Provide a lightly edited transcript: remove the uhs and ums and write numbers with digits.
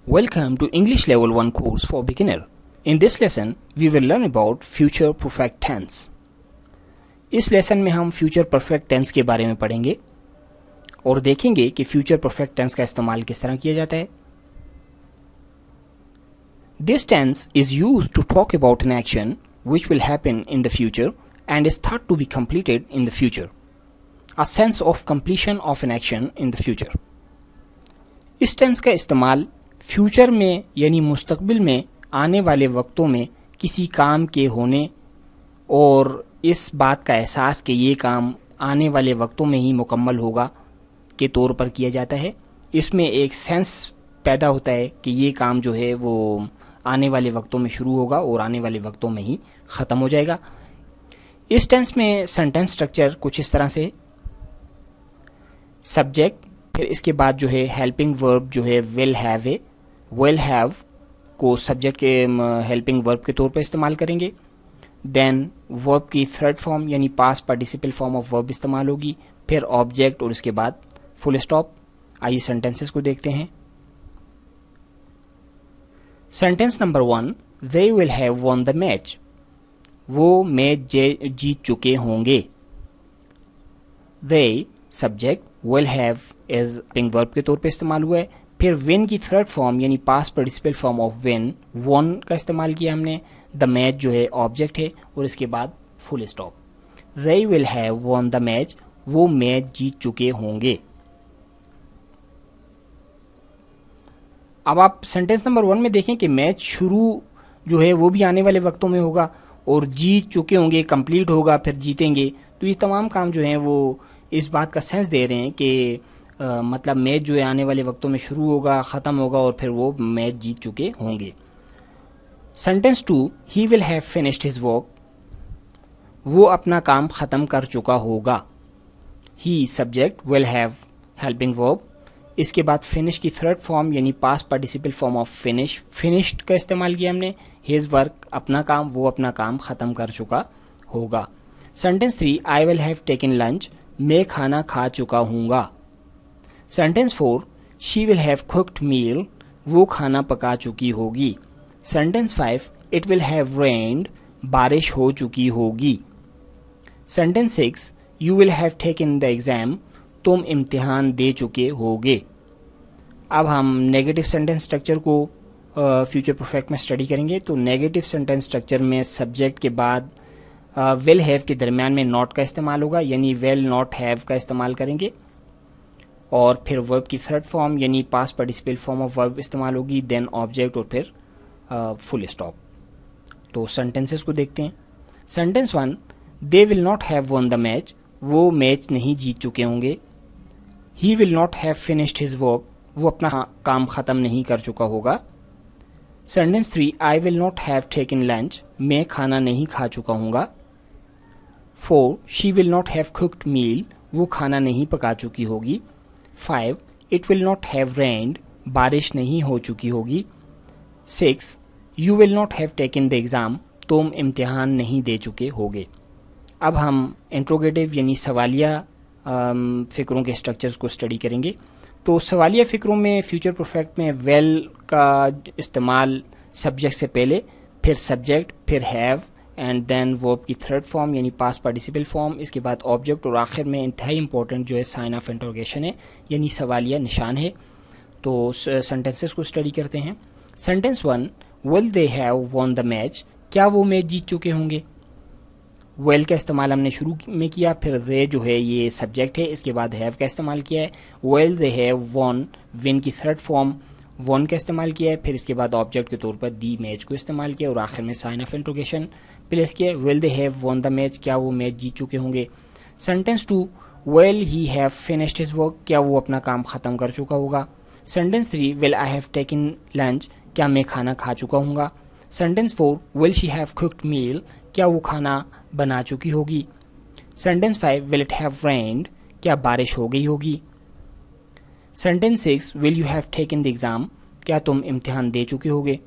Welcome to English Level 1 course for beginner. In this lesson, we will learn about future perfect tense. इस lesson में हम future perfect tense के बारे में पढ़ेंगे और देखेंगे कि फ्यूचर परफेक्ट टेंस का इस्तेमाल किस तरह किया जाता है. This tense is used to talk about an action which will happen in the future and is thought to be completed in the future. A sense of completion of an action in the future. इस tense का इस्तेमाल future में यानी मुस्तकबिल में आने वाले वक्तों में किसी काम के होने और इस बात का एहसास कि ये काम आने वाले वक्तों में ही मुकम्मल होगा के तौर पर किया जाता है. इसमें एक सेंस पैदा होता है कि ये काम जो है वो आने वाले वक्तों में शुरू होगा और आने वाले वक्तों में ही ख़त्म हो जाएगा. इस टेंस में सेंटेंस स्ट्रक्चर कुछ इस तरह से: सब्जेक्ट, फिर इसके बाद जो है हेल्पिंग वर्ब जो है विल हैव को सब्जेक्ट के हेल्पिंग वर्ब के तौर पर इस्तेमाल करेंगे. देन वर्ब की थर्ड फॉर्म यानी past participle form of verb इस्तेमाल होगी. फिर ऑब्जेक्ट और इसके बाद फुल स्टॉप. आइए सेंटेंसेस को देखते हैं. Sentence number 1, they will have won the match. वो मैच जीत चुके होंगे. They subject, will have as helping verb के तौर पे इस्तेमाल हुआ है. फिर विन की थर्ड फॉर्म यानी past participle form of win, won का इस्तेमाल किया हमने. द मैच जो है ऑब्जेक्ट है और इसके बाद full stop. They will have won the match, वो मैच जीत चुके होंगे. अब आप सेंटेंस नंबर 1 में देखें कि मैच शुरू जो है वो भी आने वाले वक्तों में होगा और जीत चुके होंगे, कंप्लीट होगा, फिर जीतेंगे. तो ये तमाम काम जो हैं वो इस बात का सेंस दे रहे हैं कि मतलब मैच जो है आने वाले वक्तों में शुरू होगा, ख़त्म होगा और फिर वो मैच जीत चुके होंगे. Sentence 2, he will have finished his work. वो अपना काम ख़त्म कर चुका होगा. He subject, will have helping verb. इसके बाद फिनिश की थर्ड फॉर्म यानी past participle form of finished का इस्तेमाल किया हमने. हिज वर्क अपना काम, वो अपना काम ख़त्म कर चुका होगा. Sentence 3, I will have taken lunch. मैं खाना खा चुका हूँगा. Sentence 4, she will have cooked meal. वो खाना पका चुकी होगी. Sentence 5, it will have rained. बारिश हो चुकी होगी. Sentence 6, you will have taken the exam. तुम इम्तिहान दे चुके होगे. अब हम नेगेटिव सेंटेंस स्ट्रक्चर को फ्यूचर परफेक्ट में स्टडी करेंगे. तो नेगेटिव सेंटेंस स्ट्रक्चर में सब्जेक्ट के बाद विल हैव के दरमियान में नॉट का इस्तेमाल होगा यानी विल नॉट हैव का इस्तेमाल करेंगे. और फिर वर्ब की थर्ड फॉर्म यानी past participle form of verb इस्तेमाल होगी. देन ऑब्जेक्ट और फिर फुल स्टॉप. तो सेंटेंसेस को देखते हैं. Sentence 1, they will not have won the match. वो मैच नहीं जीत चुके होंगे. He will not have finished his work. वो अपना काम ख़त्म नहीं कर चुका होगा. Sentence 3, I will not have taken lunch. मैं खाना नहीं खा चुका हूँगा. 4, she will not have cooked meal. वो खाना नहीं पका चुकी होगी. 5, it will not have rained. बारिश नहीं हो चुकी होगी. 6, you will not have taken the exam. तुम इम्तिहान नहीं दे चुके होगे. अब हम इंट्रोगेटिव यानी सवालिया फ़िक्रों के स्ट्रक्चर्स को स्टडी करेंगे. तो सवालिया फ़िक्रों में फ्यूचर परफेक्ट में वेल का इस्तेमाल सब्जेक्ट से पहले, फिर सब्जेक्ट, फिर हैव एंड देन वर्ब की थर्ड फॉर्म यानी पास्ट पार्टिसिपल फॉर्म, इसके बाद ऑब्जेक्ट और आखिर में इंतहाई इंपॉर्टेंट जो है साइन ऑफ इंटरोगेशन है यानी सवालिया निशान है. तो सेंटेंसेस को स्टडी करते हैं. Sentence 1, will they have won the match. क्या वो मैच जीत चुके होंगे. वेल का इस्तेमाल हमने शुरू में किया. फिर दे जो है ये सब्जेक्ट है, इसके बाद हैव का इस्तेमाल किया है. Well they have von, win की थर्ड फॉर्म वॉन का इस्तेमाल किया है. फिर इसके बाद ऑब्जेक्ट के तौर पर दी मैच को इस्तेमाल किया और आखिर में साइन ऑफ इंट्रोगेशन प्लेस किया. Will they have won the match, क्या वो मैच जीत चुके होंगे. Sentence 2, will he have finished his work. क्या वो अपना काम ख़त्म कर चुका होगा. Sentence 3, will I have taken lunch. क्या मैं खाना खा चुका हूँगा. Sentence 4, will she have cooked meal. क्या वो खाना बना चुकी होगी. Sentence 5, will it have rained. क्या बारिश हो गई होगी. Sentence 6, will you have taken the exam. क्या तुम इम्तिहान दे चुके होगे.